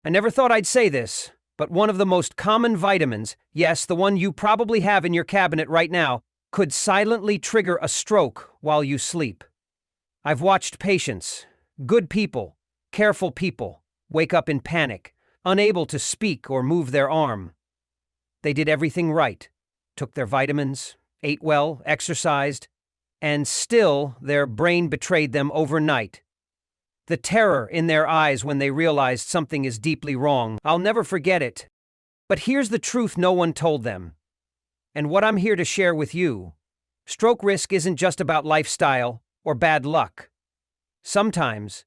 I never thought I'd say this, but one of the most common vitamins, yes, the one you probably have in your cabinet right now, could silently trigger a stroke while you sleep. I've watched patients, good people, careful people, wake up in panic, unable to speak or move their arm. They did everything right, took their vitamins, ate well, exercised, and still their brain betrayed them overnight. The terror in their eyes when they realized something is deeply wrong, I'll never forget it. But here's the truth no one told them. And what I'm here to share with you. Stroke risk isn't just about lifestyle or bad luck. Sometimes,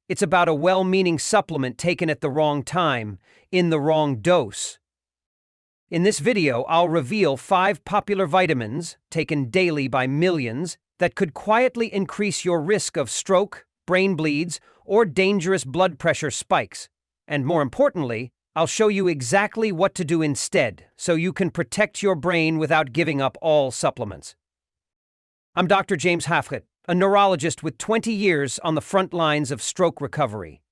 it's about a well-meaning supplement taken at the wrong time, in the wrong dose. In this video, I'll reveal 5 popular vitamins, taken daily by millions, that could quietly increase your risk of stroke, brain bleeds, or dangerous blood pressure spikes. And more importantly, I'll show you exactly what to do instead, so you can protect your brain without giving up all supplements. I'm Dr. James Hafrit, a neurologist with 20 years on the front lines of stroke recovery.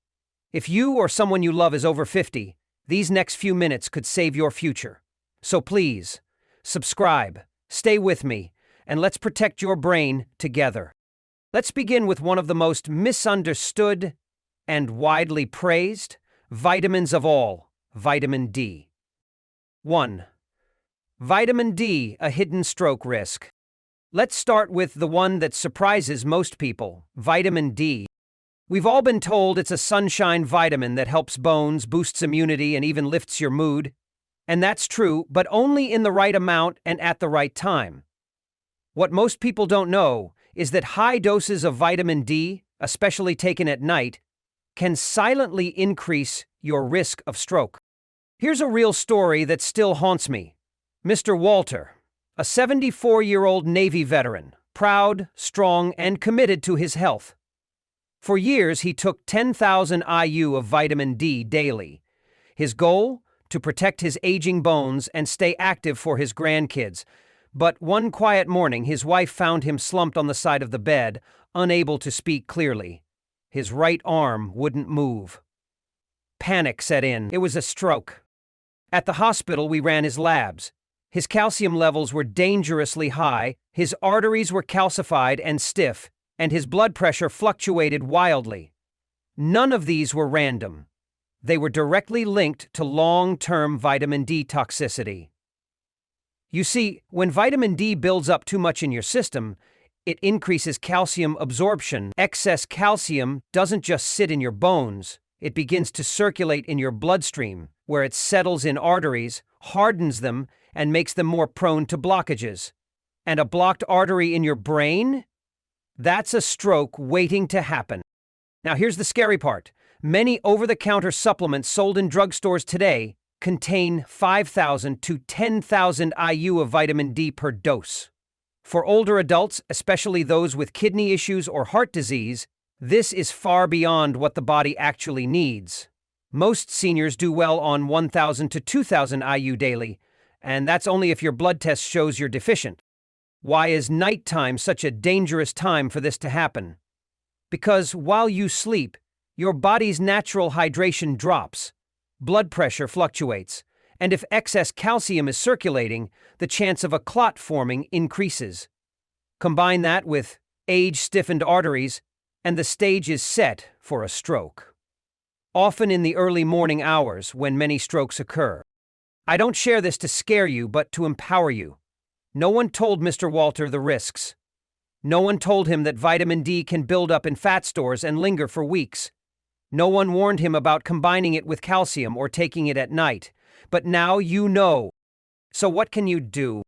If you or someone you love is over 50, these next few minutes could save your future. So please, subscribe, stay with me, and let's protect your brain together. Let's begin with one of the most misunderstood and widely praised vitamins of all, vitamin D. 1. Vitamin D, a hidden stroke risk. Let's start with the one that surprises most people, vitamin D. We've all been told it's a sunshine vitamin that helps bones, boosts immunity, and even lifts your mood. And that's true, but only in the right amount and at the right time. What most people don't know is that high doses of vitamin D, especially taken at night, can silently increase your risk of stroke. Here's a real story that still haunts me. Mr. Walter, a 74-year-old Navy veteran, proud, strong, and committed to his health. For years, he took 10,000 IU of vitamin D daily. His goal? To protect his aging bones and stay active for his grandkids. But one quiet morning, his wife found him slumped on the side of the bed, unable to speak clearly. His right arm wouldn't move. Panic set in. It was a stroke. At the hospital, we ran his labs. His calcium levels were dangerously high, his arteries were calcified and stiff, and his blood pressure fluctuated wildly. None of these were random. They were directly linked to long-term vitamin D toxicity. You see, when vitamin D builds up too much in your system, it increases calcium absorption. Excess calcium doesn't just sit in your bones, it begins to circulate in your bloodstream, where it settles in arteries, hardens them, and makes them more prone to blockages. And a blocked artery in your brain? That's a stroke waiting to happen. Now here's the scary part. Many over-the-counter supplements sold in drugstores today contain 5,000 to 10,000 IU of vitamin D per dose. For older adults, especially those with kidney issues or heart disease, this is far beyond what the body actually needs. Most seniors do well on 1,000 to 2,000 IU daily, and that's only if your blood test shows you're deficient. Why is nighttime such a dangerous time for this to happen? Because while you sleep, your body's natural hydration drops, blood pressure fluctuates, and if excess calcium is circulating, the chance of a clot forming increases. Combine that with age-stiffened arteries, and the stage is set for a stroke. Often in the early morning hours when many strokes occur. I don't share this to scare you, but to empower you. No one told Mr. Walter the risks. No one told him that vitamin D can build up in fat stores and linger for weeks. No one warned him about combining it with calcium or taking it at night. But now you know. So what can you do?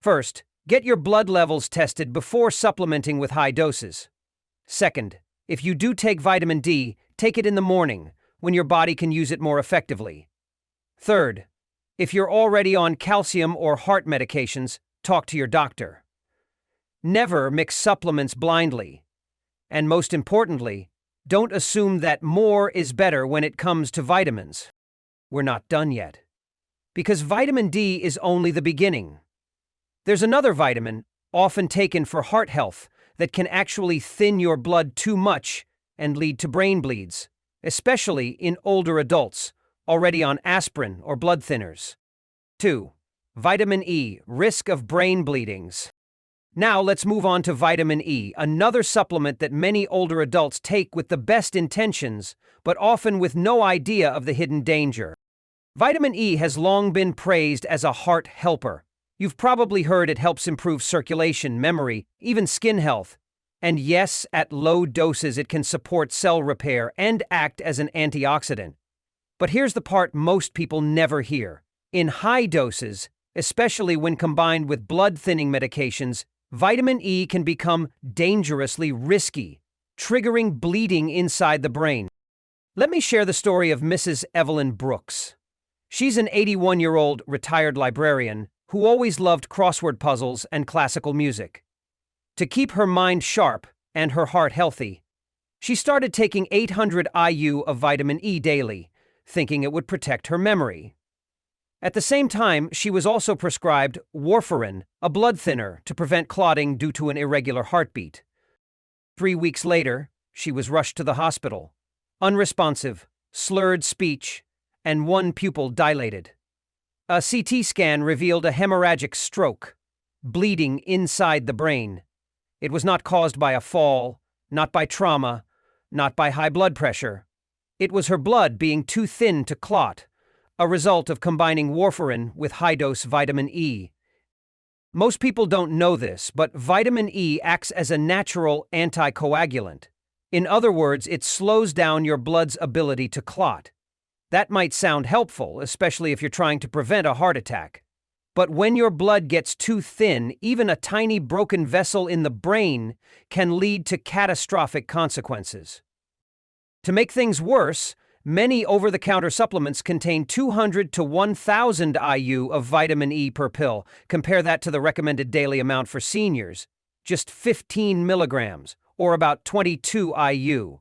First, get your blood levels tested before supplementing with high doses. Second, if you do take vitamin D, take it in the morning, when your body can use it more effectively. Third, if you're already on calcium or heart medications, talk to your doctor. Never mix supplements blindly. And most importantly, don't assume that more is better when it comes to vitamins. We're not done yet. Because vitamin D is only the beginning. There's another vitamin, often taken for heart health, that can actually thin your blood too much and lead to brain bleeds, especially in older adults already on aspirin or blood thinners. 2. Vitamin E, risk of brain bleedings. Now let's move on to vitamin E, another supplement that many older adults take with the best intentions, but often with no idea of the hidden danger. Vitamin E has long been praised as a heart helper. You've probably heard it helps improve circulation, memory, even skin health. And yes, at low doses it can support cell repair and act as an antioxidant. But here's the part most people never hear. In high doses, especially when combined with blood-thinning medications, vitamin E can become dangerously risky, triggering bleeding inside the brain. Let me share the story of Mrs. Evelyn Brooks. She's an 81-year-old retired librarian who always loved crossword puzzles and classical music. To keep her mind sharp and her heart healthy, she started taking 800 IU of vitamin E daily, thinking it would protect her memory. At the same time, she was also prescribed warfarin, a blood thinner, to prevent clotting due to an irregular heartbeat. 3 weeks later, she was rushed to the hospital. Unresponsive, slurred speech, and one pupil dilated. A CT scan revealed a hemorrhagic stroke, bleeding inside the brain. It was not caused by a fall, not by trauma, not by high blood pressure. It was her blood being too thin to clot, a result of combining warfarin with high-dose vitamin E. Most people don't know this, but vitamin E acts as a natural anticoagulant. In other words, it slows down your blood's ability to clot. That might sound helpful, especially if you're trying to prevent a heart attack. But when your blood gets too thin, even a tiny broken vessel in the brain can lead to catastrophic consequences. To make things worse, many over-the-counter supplements contain 200 to 1,000 IU of vitamin E per pill. Compare that to the recommended daily amount for seniors, just 15 milligrams, or about 22 IU.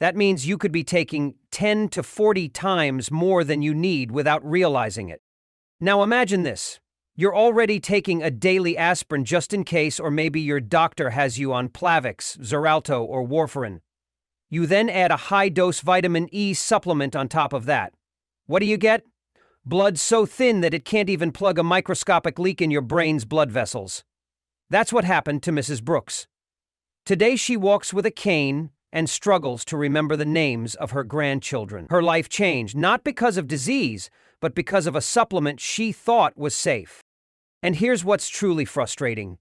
That means you could be taking 10 to 40 times more than you need without realizing it. Now imagine this. You're already taking a daily aspirin just in case, or maybe your doctor has you on Plavix, Xarelto, or warfarin. You then add a high-dose vitamin E supplement on top of that. What do you get? Blood so thin that it can't even plug a microscopic leak in your brain's blood vessels. That's what happened to Mrs. Brooks. Today she walks with a cane and struggles to remember the names of her grandchildren. Her life changed, not because of disease, but because of a supplement she thought was safe. And here's what's truly frustrating.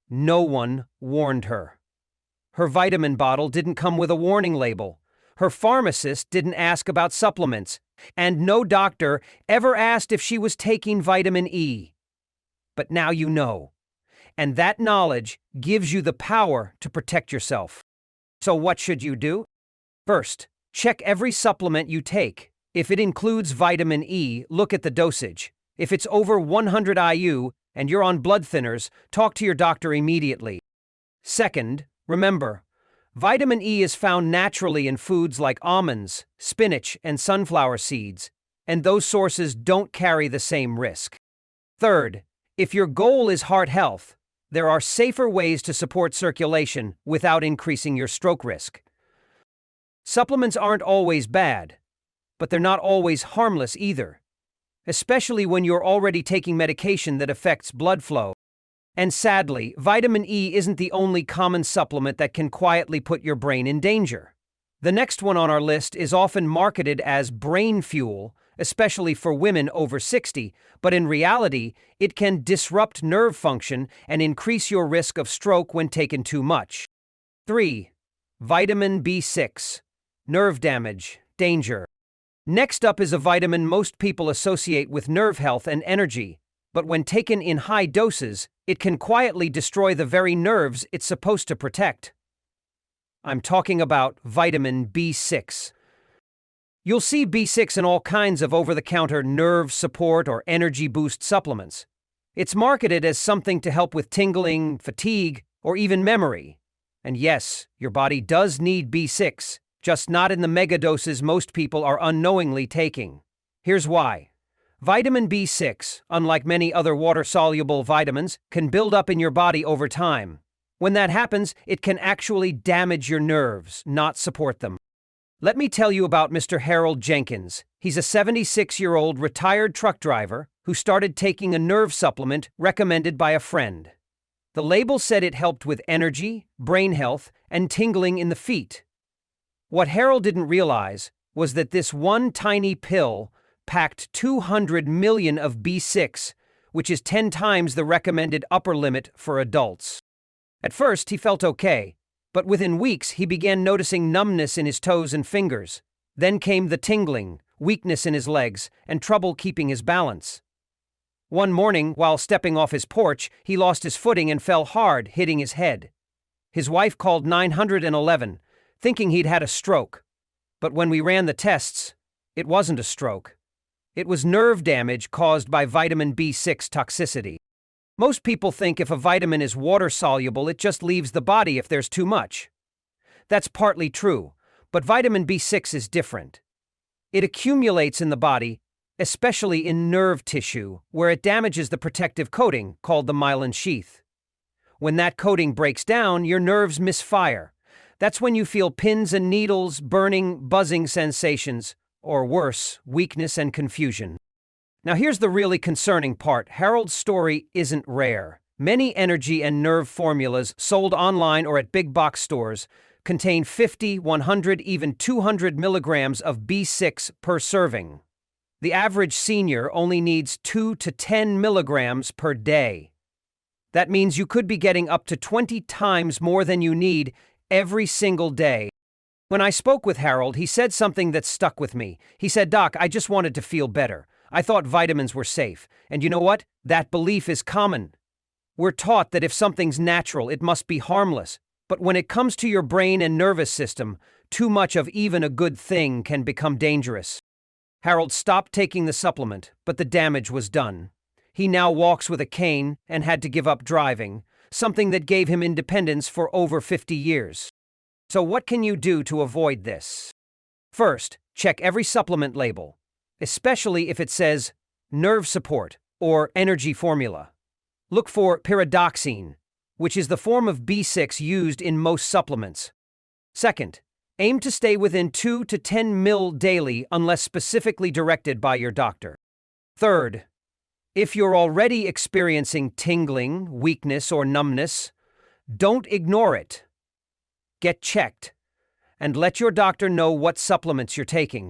No one warned her. Her vitamin bottle didn't come with a warning label. Her pharmacist didn't ask about supplements. And no doctor ever asked if she was taking vitamin E. But now you know. And that knowledge gives you the power to protect yourself. So what should you do? First, check every supplement you take. If it includes vitamin E, look at the dosage. If it's over 100 IU and you're on blood thinners, talk to your doctor immediately. Second, remember, vitamin E is found naturally in foods like almonds, spinach, and sunflower seeds, and those sources don't carry the same risk. Third, if your goal is heart health, there are safer ways to support circulation without increasing your stroke risk. Supplements aren't always bad, but they're not always harmless either, especially when you're already taking medication that affects blood flow. And sadly, vitamin E isn't the only common supplement that can quietly put your brain in danger. The next one on our list is often marketed as brain fuel, especially for women over 60, but in reality, it can disrupt nerve function and increase your risk of stroke when taken too much. 3. Vitamin B6. Nerve damage, danger. Next up is a vitamin most people associate with nerve health and energy, but when taken in high doses, it can quietly destroy the very nerves it's supposed to protect. I'm talking about vitamin B6. You'll see B6 in all kinds of over-the-counter nerve support or energy boost supplements. It's marketed as something to help with tingling, fatigue, or even memory. And yes, your body does need B6, just not in the megadoses most people are unknowingly taking. Here's why. Vitamin B6, unlike many other water-soluble vitamins, can build up in your body over time. When that happens, it can actually damage your nerves, not support them. Let me tell you about Mr. Harold Jenkins. He's a 76-year-old retired truck driver who started taking a nerve supplement recommended by a friend. The label said it helped with energy, brain health, and tingling in the feet. What Harold didn't realize was that this one tiny pill packed 200 million of B6, which is 10 times the recommended upper limit for adults. At first, he felt okay, but within weeks he began noticing numbness in his toes and fingers. Then came the tingling, weakness in his legs, and trouble keeping his balance. One morning, while stepping off his porch, he lost his footing and fell hard, hitting his head. His wife called 911, thinking he'd had a stroke. But when we ran the tests, it wasn't a stroke. It was nerve damage caused by vitamin B6 toxicity. Most people think if a vitamin is water-soluble, it just leaves the body if there's too much. That's partly true, but vitamin B6 is different. It accumulates in the body, especially in nerve tissue, where it damages the protective coating called the myelin sheath. When that coating breaks down, your nerves misfire. That's when you feel pins and needles, burning, buzzing sensations, or worse, weakness and confusion. Now here's the really concerning part. Harold's story isn't rare. Many energy and nerve formulas sold online or at big box stores contain 50, 100, even 200 milligrams of B6 per serving. The average senior only needs 2 to 10 milligrams per day. That means you could be getting up to 20 times more than you need every single day. When I spoke with Harold, he said something that stuck with me. He said, "Doc, I just wanted to feel better. I thought vitamins were safe. And you know what? That belief is common. We're taught that if something's natural, it must be harmless. But when it comes to your brain and nervous system, too much of even a good thing can become dangerous." Harold stopped taking the supplement, but the damage was done. He now walks with a cane and had to give up driving, something that gave him independence for over 50 years. So what can you do to avoid this? First, check every supplement label, especially if it says nerve support or energy formula. Look for pyridoxine, which is the form of B6 used in most supplements. Second, aim to stay within 2 to 10 ml daily unless specifically directed by your doctor. Third, if you're already experiencing tingling, weakness, or numbness, don't ignore it. Get checked, and let your doctor know what supplements you're taking.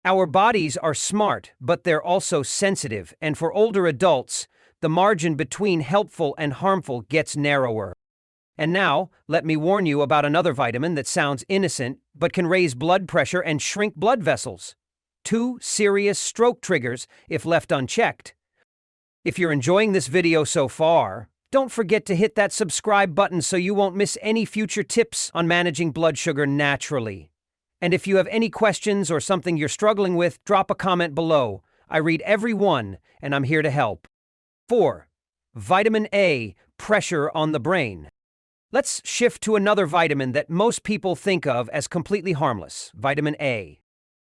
Our bodies are smart, but they're also sensitive, and for older adults, the margin between helpful and harmful gets narrower. And now, let me warn you about another vitamin that sounds innocent, but can raise blood pressure and shrink blood vessels. 2 serious stroke triggers if left unchecked. If you're enjoying this video so far, don't forget to hit that subscribe button so you won't miss any future tips on managing blood sugar naturally. And if you have any questions or something you're struggling with, drop a comment below. I read every one, and I'm here to help. 4. Vitamin A, pressure on the brain. Let's shift to another vitamin that most people think of as completely harmless, vitamin A.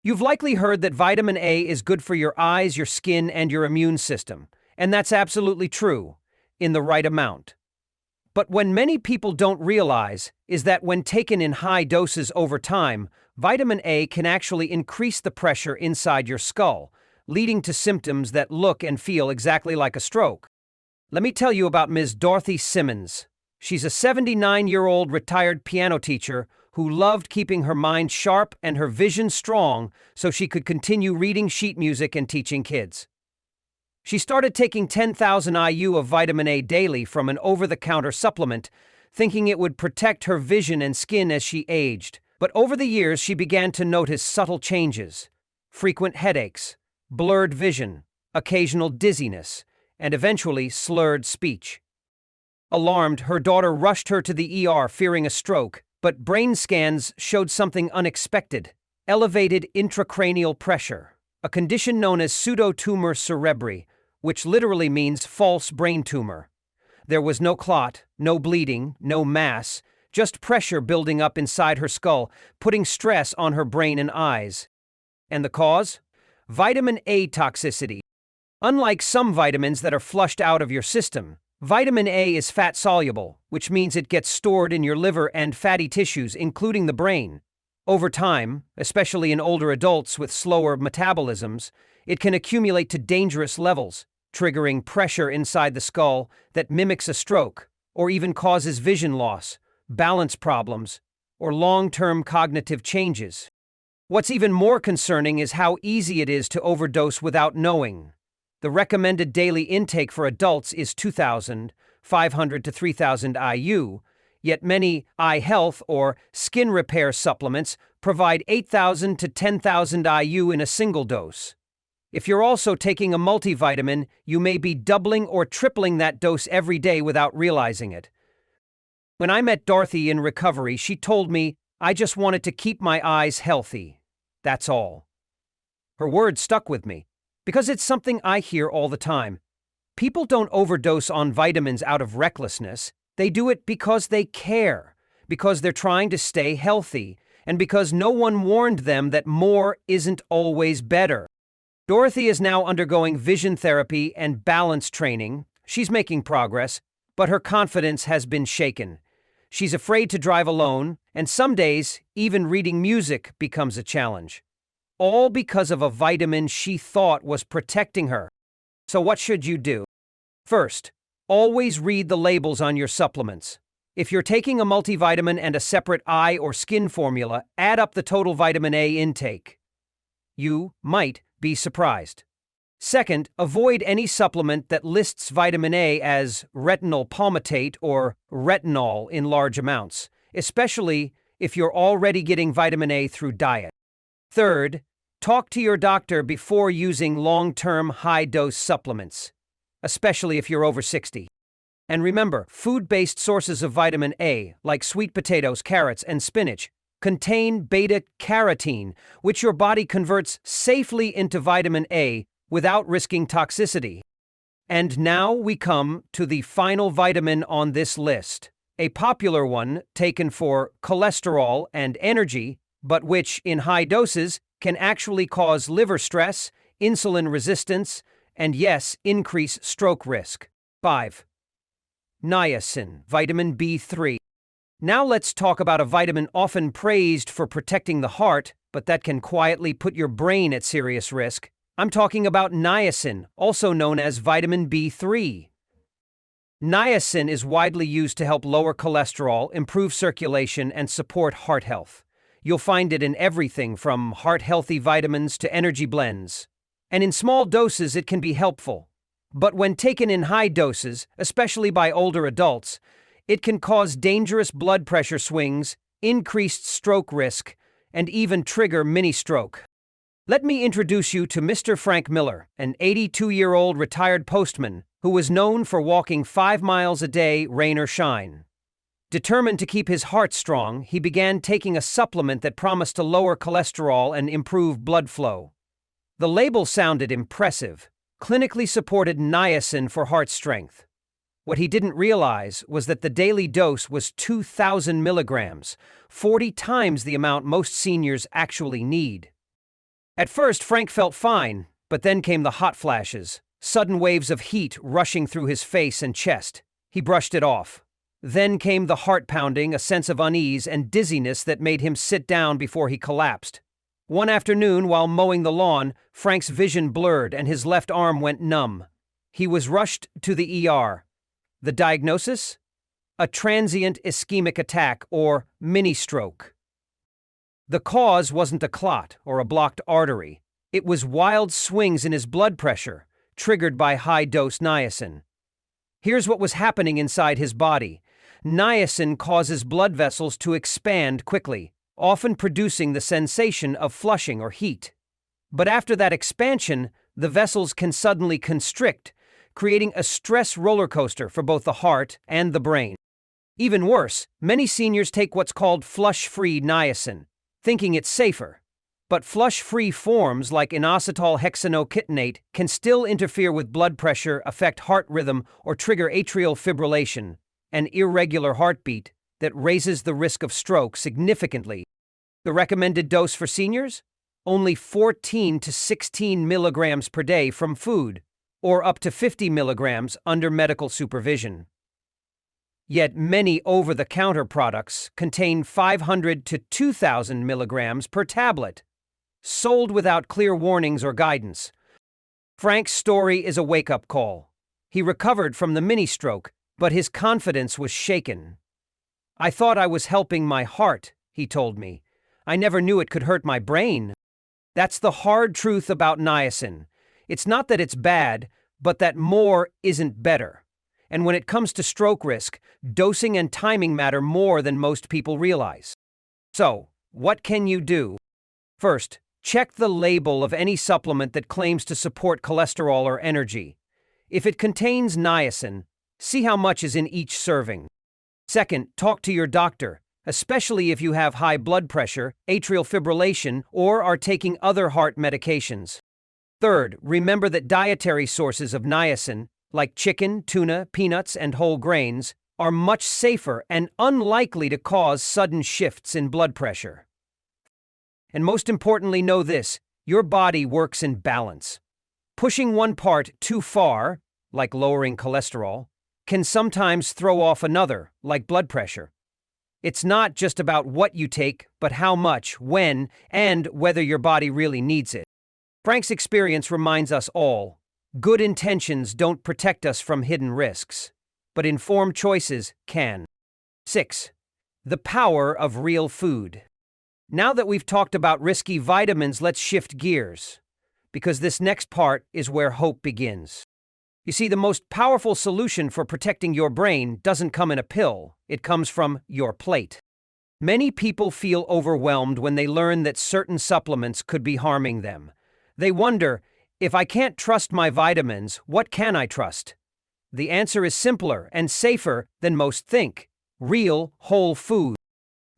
You've likely heard that vitamin A is good for your eyes, your skin, and your immune system, and that's absolutely true, in the right amount. But what many people don't realize is that when taken in high doses over time, vitamin A can actually increase the pressure inside your skull, leading to symptoms that look and feel exactly like a stroke. Let me tell you about Ms. Dorothy Simmons. She's a 79-year-old retired piano teacher who loved keeping her mind sharp and her vision strong so she could continue reading sheet music and teaching kids. She started taking 10,000 IU of vitamin A daily from an over-the-counter supplement, thinking it would protect her vision and skin as she aged. But over the years, she began to notice subtle changes: frequent headaches, blurred vision, occasional dizziness, and eventually slurred speech. Alarmed, her daughter rushed her to the ER fearing a stroke, but brain scans showed something unexpected: elevated intracranial pressure, a condition known as pseudotumor cerebri, which literally means false brain tumor. There was no clot, no bleeding, no mass, just pressure building up inside her skull, putting stress on her brain and eyes. And the cause? Vitamin A toxicity. Unlike some vitamins that are flushed out of your system, vitamin A is fat-soluble, which means it gets stored in your liver and fatty tissues, including the brain. Over time, especially in older adults with slower metabolisms, it can accumulate to dangerous levels, triggering pressure inside the skull that mimics a stroke, or even causes vision loss, balance problems, or long-term cognitive changes. What's even more concerning is how easy it is to overdose without knowing. The recommended daily intake for adults is 2,500 to 3,000 IU, yet many eye health or skin repair supplements provide 8,000 to 10,000 IU in a single dose. If you're also taking a multivitamin, you may be doubling or tripling that dose every day without realizing it. When I met Dorothy in recovery, she told me, "I just wanted to keep my eyes healthy. That's all." Her words stuck with me, because it's something I hear all the time. People don't overdose on vitamins out of recklessness. They do it because they care, because they're trying to stay healthy, and because no one warned them that more isn't always better. Dorothy is now undergoing vision therapy and balance training. She's making progress, but her confidence has been shaken. She's afraid to drive alone, and some days, even reading music becomes a challenge. All because of a vitamin she thought was protecting her. So what should you do? First, always read the labels on your supplements. If you're taking a multivitamin and a separate eye or skin formula, add up the total vitamin A intake. You might be surprised. Second, avoid any supplement that lists vitamin A as retinol palmitate or retinol in large amounts, especially if you're already getting vitamin A through diet. Third, talk to your doctor before using long-term high-dose supplements, especially if you're over 60. And remember, food-based sources of vitamin A, like sweet potatoes, carrots, and spinach, contain beta-carotene, which your body converts safely into vitamin A without risking toxicity. And now we come to the final vitamin on this list, a popular one taken for cholesterol and energy, but which, in high doses, can actually cause liver stress, insulin resistance, and yes, increase stroke risk. 5. Niacin, vitamin B3. Now let's talk about a vitamin often praised for protecting the heart, but that can quietly put your brain at serious risk. I'm talking about niacin, also known as vitamin B3. Niacin is widely used to help lower cholesterol, improve circulation, and support heart health. You'll find it in everything from heart-healthy vitamins to energy blends. And in small doses, it can be helpful. But when taken in high doses, especially by older adults, it can cause dangerous blood pressure swings, increased stroke risk, and even trigger mini-stroke. Let me introduce you to Mr. Frank Miller, an 82-year-old retired postman who was known for walking 5 miles a day, rain or shine. Determined to keep his heart strong, he began taking a supplement that promised to lower cholesterol and improve blood flow. The label sounded impressive, clinically supported niacin for heart strength. What he didn't realize was that the daily dose was 2,000 milligrams, 40 times the amount most seniors actually need. At first, Frank felt fine, but then came the hot flashes, sudden waves of heat rushing through his face and chest. He brushed it off. Then came the heart pounding, a sense of unease and dizziness that made him sit down before he collapsed. One afternoon, while mowing the lawn, Frank's vision blurred and his left arm went numb. He was rushed to the ER. The diagnosis? A transient ischemic attack, or mini-stroke. The cause wasn't a clot or a blocked artery. It was wild swings in his blood pressure, triggered by high-dose niacin. Here's what was happening inside his body. Niacin causes blood vessels to expand quickly, often producing the sensation of flushing or heat. But after that expansion, the vessels can suddenly constrict, creating a stress roller coaster for both the heart and the brain. Even worse, many seniors take what's called flush-free niacin, thinking it's safer. But flush-free forms like inositol hexanokitinate can still interfere with blood pressure, affect heart rhythm, or trigger atrial fibrillation, an irregular heartbeat that raises the risk of stroke significantly. The recommended dose for seniors? Only 14 to 16 milligrams per day from food, or up to 50 milligrams under medical supervision. Yet many over-the-counter products contain 500 to 2,000 milligrams per tablet, sold without clear warnings or guidance. Frank's story is a wake-up call. He recovered from the mini-stroke, but his confidence was shaken. "I thought I was helping my heart," he told me. "I never knew it could hurt my brain." That's the hard truth about niacin. It's not that it's bad, but that more isn't better. And when it comes to stroke risk, dosing and timing matter more than most people realize. So, what can you do? First, check the label of any supplement that claims to support cholesterol or energy. If it contains niacin, see how much is in each serving. Second, talk to your doctor, especially if you have high blood pressure, atrial fibrillation, or are taking other heart medications. Third, remember that dietary sources of niacin, like chicken, tuna, peanuts, and whole grains, are much safer and unlikely to cause sudden shifts in blood pressure. And most importantly, know this: your body works in balance. Pushing one part too far, like lowering cholesterol, can sometimes throw off another, like blood pressure. It's not just about what you take, but how much, when, and whether your body really needs it. Frank's experience reminds us all, good intentions don't protect us from hidden risks, but informed choices can. 6. The power of real food. Now that we've talked about risky vitamins, let's shift gears, because this next part is where hope begins. You see, the most powerful solution for protecting your brain doesn't come in a pill, it comes from your plate. Many people feel overwhelmed when they learn that certain supplements could be harming them. They wonder, if I can't trust my vitamins, what can I trust? The answer is simpler and safer than most think: real, whole food.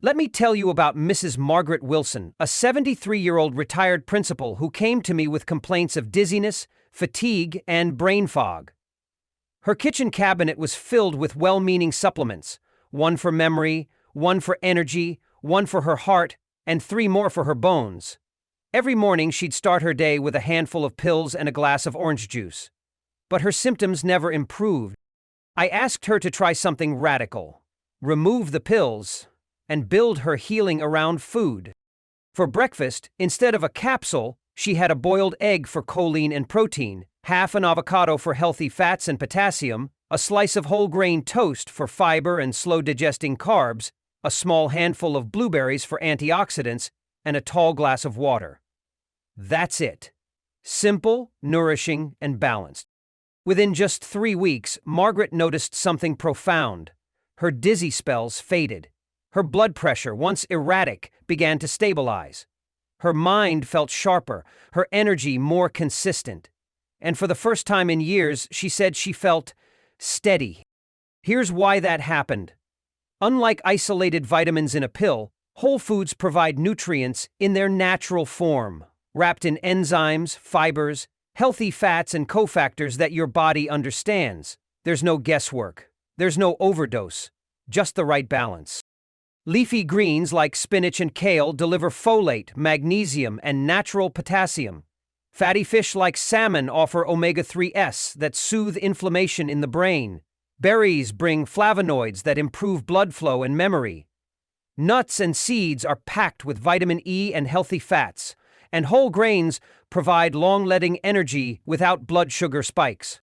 Let me tell you about Mrs. Margaret Wilson, a 73-year-old retired principal who came to me with complaints of dizziness, fatigue, and brain fog. Her kitchen cabinet was filled with well-meaning supplements, one for memory, one for energy, one for her heart, and 3 more for her bones. Every morning she'd start her day with a handful of pills and a glass of orange juice. But her symptoms never improved. I asked her to try something radical: remove the pills and build her healing around food. For breakfast, instead of a capsule, she had a boiled egg for choline and protein, half an avocado for healthy fats and potassium, a slice of whole grain toast for fiber and slow-digesting carbs, a small handful of blueberries for antioxidants, and a tall glass of water. That's it. Simple, nourishing, and balanced. Within just 3 weeks, Margaret noticed something profound. Her dizzy spells faded. Her blood pressure, once erratic, began to stabilize. Her mind felt sharper, her energy more consistent. And for the first time in years, she said she felt steady. Here's why that happened. Unlike isolated vitamins in a pill, whole foods provide nutrients in their natural form, wrapped in enzymes, fibers, healthy fats, and cofactors that your body understands. There's no guesswork. There's no overdose. Just the right balance. Leafy greens like spinach and kale deliver folate, magnesium, and natural potassium. Fatty fish like salmon offer omega-3s that soothe inflammation in the brain. Berries bring flavonoids that improve blood flow and memory. Nuts and seeds are packed with vitamin E and healthy fats, and whole grains provide long-lasting energy without blood sugar spikes.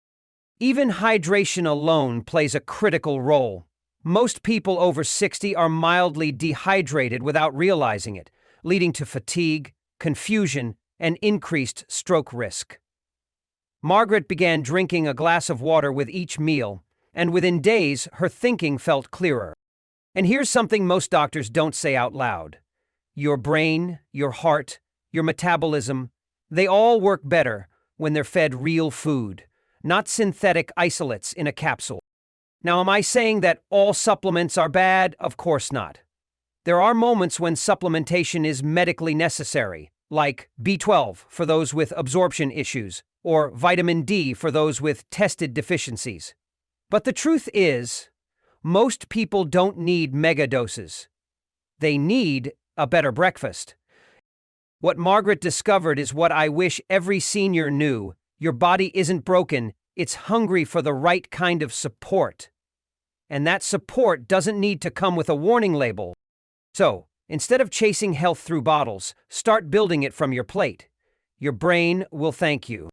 Even hydration alone plays a critical role. Most people over 60 are mildly dehydrated without realizing it, leading to fatigue, confusion, and increased stroke risk. Margaret began drinking a glass of water with each meal, and within days, her thinking felt clearer. And here's something most doctors don't say out loud. Your brain, your heart, your metabolism, they all work better when they're fed real food, not synthetic isolates in a capsule. Now, am I saying that all supplements are bad? Of course not. There are moments when supplementation is medically necessary, like B12 for those with absorption issues, or vitamin D for those with tested deficiencies. But the truth is, most people don't need mega doses. They need a better breakfast. What Margaret discovered is what I wish every senior knew. Your body isn't broken, it's hungry for the right kind of support. and that support doesn't need to come with a warning label. So, instead of chasing health through bottles, start building it from your plate. Your brain will thank you.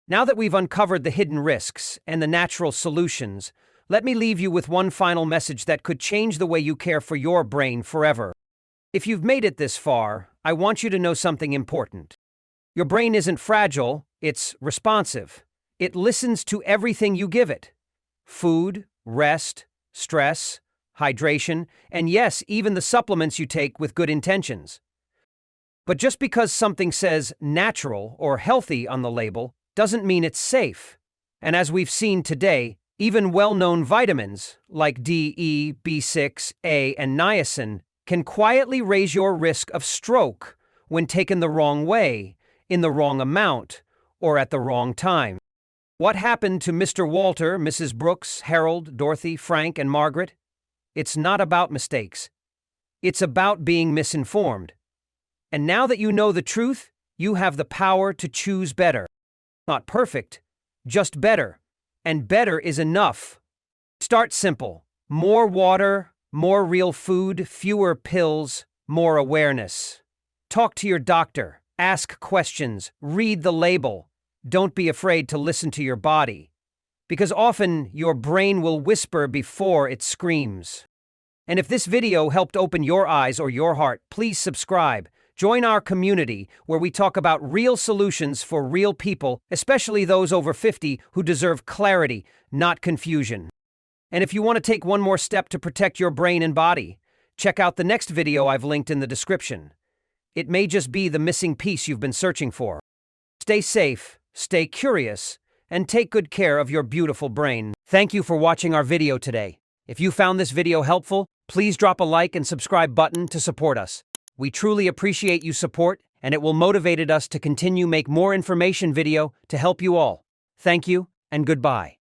Now that we've uncovered the hidden risks and the natural solutions, let me leave you with one final message that could change the way you care for your brain forever. If you've made it this far, I want you to know something important. Your brain isn't fragile, it's responsive. It listens to everything you give it. Food, rest, stress, hydration, and yes, even the supplements you take with good intentions. But just because something says natural or healthy on the label doesn't mean it's safe. And as we've seen today, even well-known vitamins like D, E, B6, A, and niacin can quietly raise your risk of stroke when taken the wrong way, in the wrong amount, or at the wrong time. What happened to Mr. Walter, Mrs. Brooks, Harold, Dorothy, Frank, and Margaret? It's not about mistakes. It's about being misinformed. And now that you know the truth, you have the power to choose better. Not perfect, just better. And better is enough. Start simple. More water, more real food, fewer pills, more awareness. Talk to your doctor. Ask questions. Read the label. Don't be afraid to listen to your body. Because often your brain will whisper before it screams. And if this video helped open your eyes or your heart, please subscribe. Join our community where we talk about real solutions for real people, especially those over 50 who deserve clarity, not confusion. And if you want to take one more step to protect your brain and body, check out the next video I've linked in the description. It may just be the missing piece you've been searching for. Stay safe, stay curious, and take good care of your beautiful brain. Thank you for watching our video today. If you found this video helpful, please drop a like and subscribe button to support us. We truly appreciate you support, and it will motivate us to continue make more information video to help you all. Thank you, and goodbye.